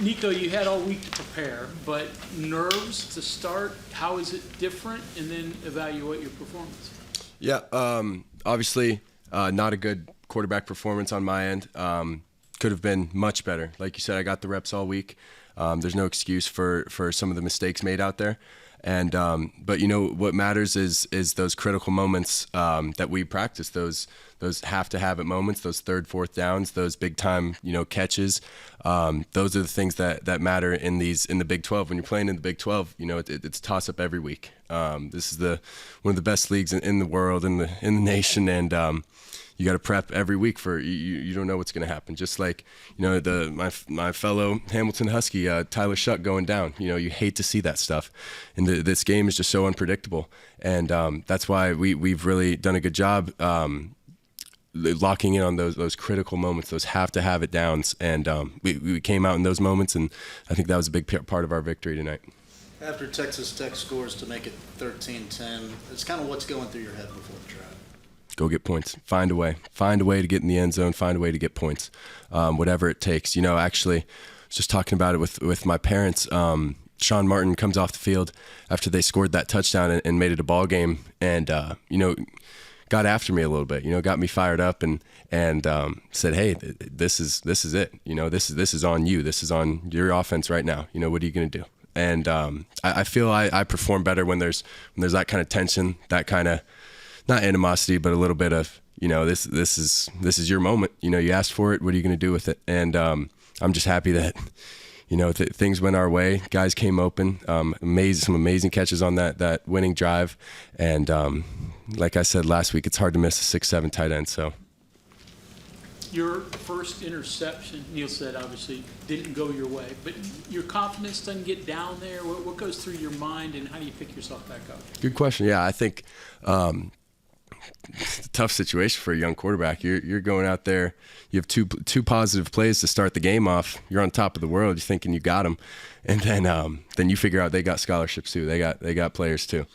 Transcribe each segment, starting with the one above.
Nicco, you had all week to prepare, but nerves to start, how is it different? And then evaluate your performance. Yeah, obviously not a good quarterback performance on my end. Could have been much better. Like you said, I got the reps all week. There's no excuse for some of the mistakes made out there. And but you know what matters is those critical moments that we practice, those have to have it moments, those third, fourth downs, those big time catches. Those are the things that matter in the Big 12. When you're playing in the Big 12, it's toss up every week. This is one of the best leagues in the world, in the nation, and you got to prep every week for you don't know what's going to happen. Just like my fellow Hamilton Husky Tyler Shuck going down. You hate to see that stuff, and this game is just so unpredictable. And that's why we've really done a good job locking in on those critical moments, those have to have it downs. And we came out in those moments, and I think that was a big part of our victory tonight. After Texas Tech scores to make it 13-10, it's kind of what's going through your head before the drive. Go get points. Find a way to get in the end zone. Find a way to get points, whatever it takes. Actually, I was just talking about it with my parents. Sean Martin comes off the field after they scored that touchdown and made it a ball game, and got after me a little bit. Got me fired up and said, "Hey, this is it. This is on you. This is on your offense right now. What are you going to do?" And I feel I perform better when there's that kind of tension, that kind of, not animosity, but a little bit of, this is your moment. You asked for it. What are you going to do with it? And I'm just happy that, things went our way. Guys came open. Some amazing catches on that winning drive. And like I said last week, it's hard to miss a 6-7 tight end. So your first interception, Neil said, obviously didn't go your way, but your confidence doesn't get down there. What goes through your mind, and how do you pick yourself back up? Good question. Yeah, I think it's a tough situation for a young quarterback. You're going out there. You have two positive plays to start the game off. You're on top of the world. You're thinking you got them, and then you figure out they got scholarships too. They got players too,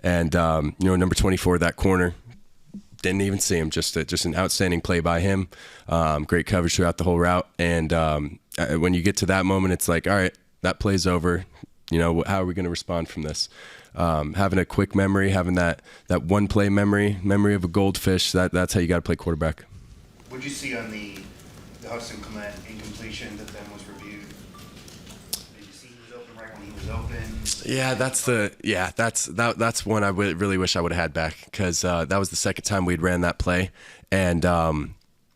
and number 24, that corner, didn't even see him. Just an outstanding play by him. Great coverage throughout the whole route. And when you get to that moment, it's like, all right, that play's over. How are we going to respond from this? Having a quick memory, having that one play memory of a goldfish, that's how you got to play quarterback. What did you see on the Hudson Clement incompletion that then was reviewed? Did you see he was open right when he was open? Yeah, that's one I really wish I would have had back, because that was the second time we'd ran that play, and a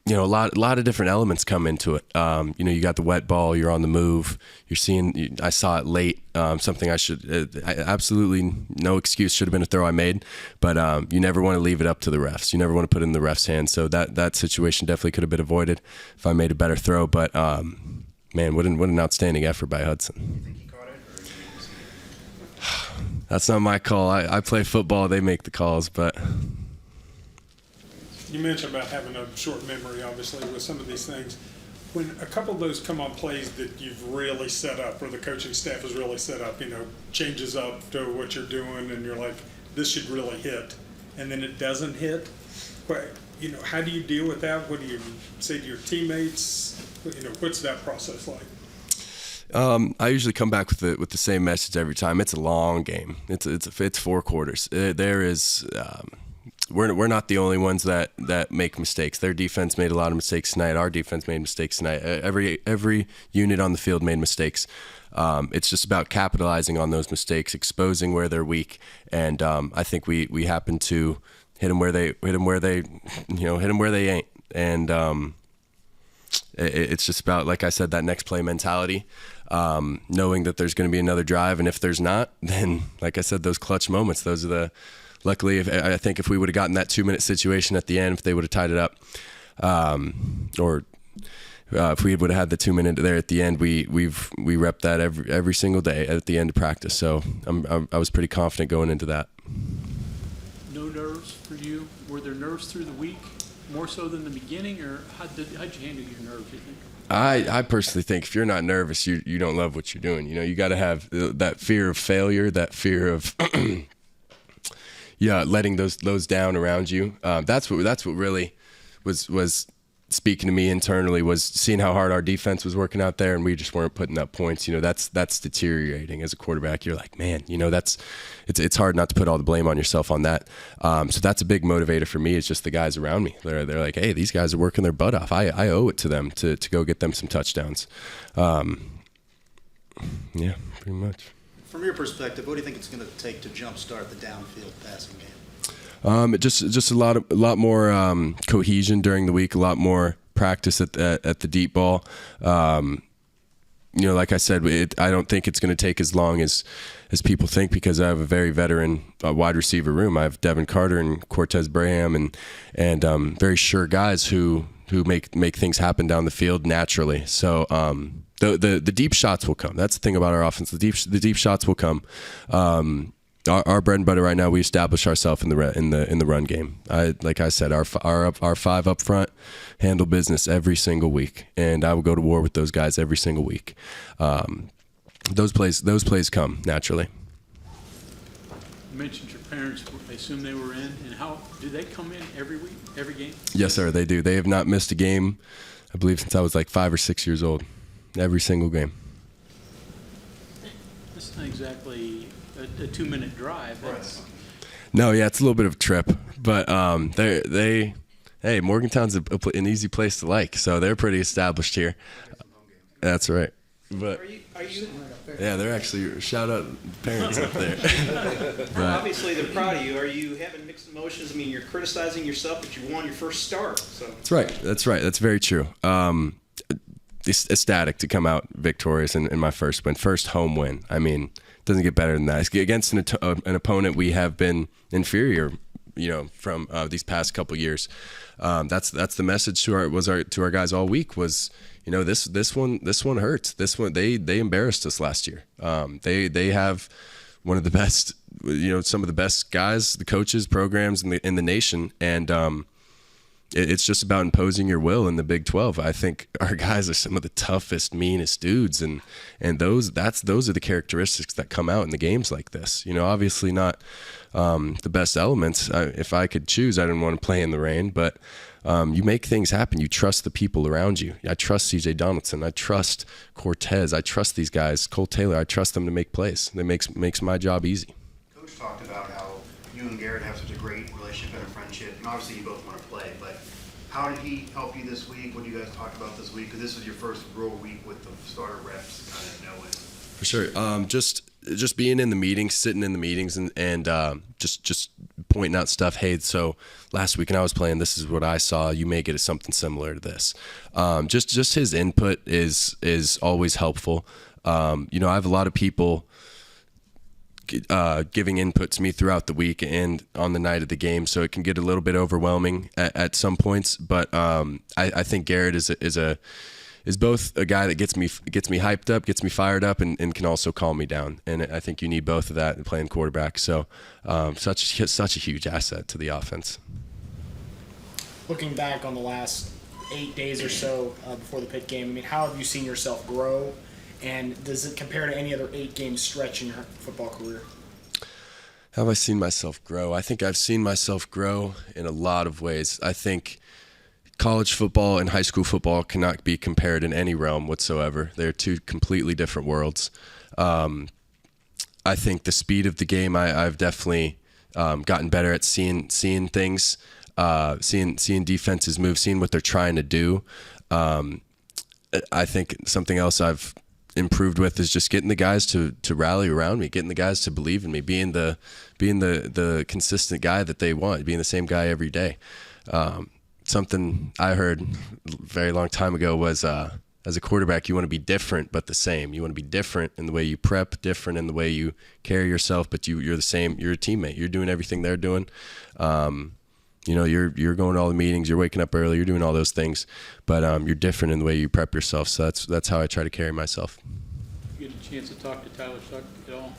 lot of different elements come into it. You got the wet ball, you're on the move, I saw it late, something I absolutely no excuse, should have been a throw I made, but you never want to leave it up to the refs. You never want to put it in the refs' hands. So that situation definitely could have been avoided if I made a better throw. But man, what an outstanding effort by Hudson. You think he caught it, or did you see it? That's not my call. I play football, they make the calls, but. You mentioned about having a short memory, obviously, with some of these things. When a couple of those come on plays that you've really set up, or the coaching staff has really set up, changes up to what you're doing, and you're like, this should really hit, and then it doesn't hit, how do you deal with that? What do you say to your teammates? What's that process like? I usually come back with the same message every time. It's a long game. It's 4 quarters. There is. We're not the only ones that make mistakes. Their defense made a lot of mistakes tonight. Our defense made mistakes tonight. Every unit on the field made mistakes. It's just about capitalizing on those mistakes, exposing where they're weak, and I think we happen to hit them where they ain't. And it's just about, like I said, that next play mentality, knowing that there's going to be another drive, and if there's not, then like I said, those clutch moments. Those are the. Luckily, I think if we would have gotten that 2-minute situation at the end, if they would have tied it up, or if we would have had the 2-minute there at the end, we rep that every single day at the end of practice. So I was pretty confident going into that. No nerves for you? Were there nerves through the week, more so than the beginning, or how'd you handle your nerves, you think? I personally think if you're not nervous, you don't love what you're doing. You got to have that fear of failure, that fear of letting those down around you. That's what really was speaking to me internally was seeing how hard our defense was working out there, and we just weren't putting up points. That's deteriorating as a quarterback. You're like, man, it's hard not to put all the blame on yourself on that. So that's a big motivator for me. It's just the guys around me. They're like, hey, these guys are working their butt off. I owe it to them to go get them some touchdowns. Yeah, pretty much. From your perspective, what do you think it's going to take to jumpstart the downfield passing game? Just a lot more cohesion during the week, a lot more practice at the deep ball. Like I said, I don't think it's going to take as long as people think, because I have a very veteran wide receiver room. I have Devin Carter and Cortez Braham and very sure guys who make things happen down the field naturally. So the deep shots will come. That's the thing about our offense. The deep shots will come. Our bread and butter right now, we establish ourselves in the run game. Like I said, our five up front handle business every single week, and I will go to war with those guys every single week. Those plays come naturally. You mentioned your parents. I assume they were in, and how do they come in every week, every game? Yes, sir. They do. They have not missed a game, I believe, since I was like 5 or 6 years old. Every single game. That's not exactly a 2-minute drive. That's, No, yeah, it's a little bit of a trip, but hey, Morgantown's an easy place to like, so they're pretty established here. That's right. But Are you yeah, they're actually, shout out parents up there. obviously they're proud of you. Are you having mixed emotions? I mean, you're criticizing yourself, but you won your first start. So That's right. That's very true. It's ecstatic to come out victorious in my first win, first home win. I mean, it doesn't get better than that. Against an opponent we have been inferior, from these past couple years. That's the message to our guys all week was, this one hurts. This one they embarrassed us last year. They have one of the best, some of the best guys, the coaches, programs in the nation, and it's just about imposing your will in the Big 12. I think our guys are some of the toughest, meanest dudes, and those are the characteristics that come out in the games like this. Obviously not the best elements. If I could choose, I didn't want to play in the rain, but you make things happen. You trust the people around you. I trust C.J. Donaldson. I trust Cortez. I trust these guys. Cole Taylor. I trust them to make plays. That makes my job easy. Coach talked about how you and Garrett have such a great relationship and a friendship, and obviously you both want to play, but how did he help you this week? What did you guys talk about this week? Because this was your first real week with the starter reps, kind of knowing. For sure. Just being in the meetings, sitting in the meetings, and just pointing out stuff. Hey, so last week when I was playing, this is what I saw. You may get something similar to this. Just his input is always helpful. I have a lot of people giving input to me throughout the week and on the night of the game, so it can get a little bit overwhelming at some points. But I think Garrett is both a guy that gets me hyped up, gets me fired up, and can also calm me down. And I think you need both of that in playing quarterback. So such a huge asset to the offense. Looking back on the last 8 days or so before the Pitt game, I mean, how have you seen yourself grow? And does it compare to any other 8-game stretch in your football career? How have I seen myself grow? I think I've seen myself grow in a lot of ways. I think college football and high school football cannot be compared in any realm whatsoever. They're two completely different worlds. I think the speed of the game, I've definitely gotten better at seeing things, seeing defenses move, seeing what they're trying to do. I think something else I've improved with is just getting the guys to rally around me, getting the guys to believe in me, being the consistent guy that they want, being the same guy every day. Something I heard a very long time ago was, as a quarterback, you want to be different but the same. You want to be different in the way you prep, different in the way you carry yourself, but you're the same. You're a teammate. You're doing everything they're doing. You're going to all the meetings, you're waking up early, you're doing all those things, but you're different in the way you prep yourself. So that's how I try to carry myself. you get a chance to talk to Tyler Shuck at all?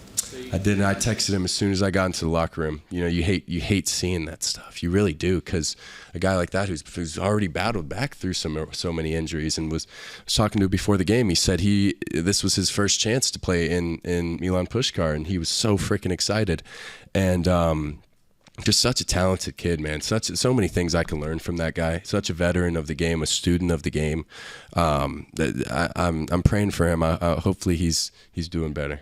I didn't. I texted him as soon as I got into the locker room. You hate seeing that stuff. You really do, because a guy like that who's already battled back through so many injuries and was talking to him before the game. He said this was his first chance to play in Milan Puskar, and he was so freaking excited. And just such a talented kid, man. So many things I can learn from that guy. Such a veteran of the game, a student of the game. I'm praying for him. Hopefully he's doing better.